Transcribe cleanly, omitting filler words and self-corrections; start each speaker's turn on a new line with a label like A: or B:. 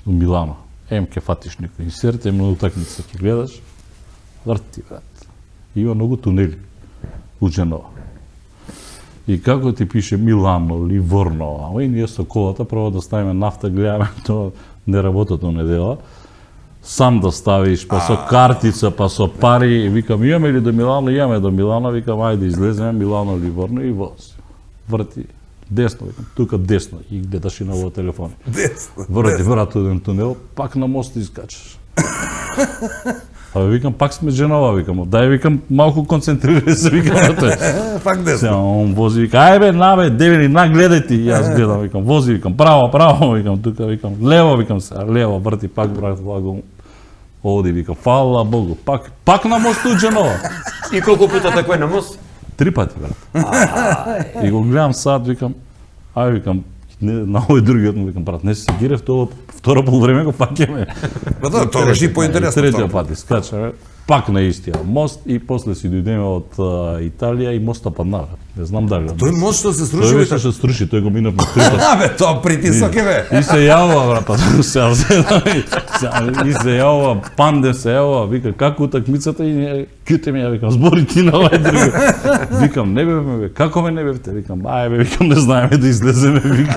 A: у Милано. Ке фатиш некој инсерт, на утакмица ќе гледаш, врти, брат. Има многу тунели у Дженова. И како ти пише Милано, Ливорно, ама и ние со колата прво да ставиме нафта, гледаме, тоа не работат у недела. Сам да ставиш, па со картица, па со пари, викам, имаме ли до Милано? Имаме до Милано, викам, ајде излеземе, Милано, Ливорно и воз. Врти, десно, викам, тука десно, и гледаш и на овој телефон.
B: Десно.
A: Врти, брат, еден тунел, пак на мост искачаш. Абе, викам, пак сме Дженова, викам, дај, викам, малку концентрирај се, викам, на тој.
B: Пак десно.
A: Сега, он вози, вика, ајбе, набе, девени, нагледај ти, и јас гледам, викам, вози, викам, право, викам, тука, викам, лево, викам се, лево, врти, пак, брат, влагом, оди, викам, фала Богу, пак на мост у Дженова.
C: И колку пута такој на мост?
A: 3 пати, брат. И го гледам сад, викам, ај, викам, на овој другиот му викам, брат, не се гирев, тоа втора полувреме го фаќаме.
B: Па да, тоа е поинтересно.
A: Третиот пат искачаме, пак на истија мост и после си дојдеме од Италија и моста падна. Не знам дали.
B: Тој мост што се сруши,
A: Тој беше што струши, тој го минавме 3 пати.
B: Абе, тоа притисок е бе.
A: И се јавува, брат, и се јавува, Панде се јавува, вика, како утакмицата и кјуте ми, ја викам, збори ти на овај друг. Викам, не бевме, како ме не бевте? Викам, ајбе, викам, не знаеме да излеземе, викам.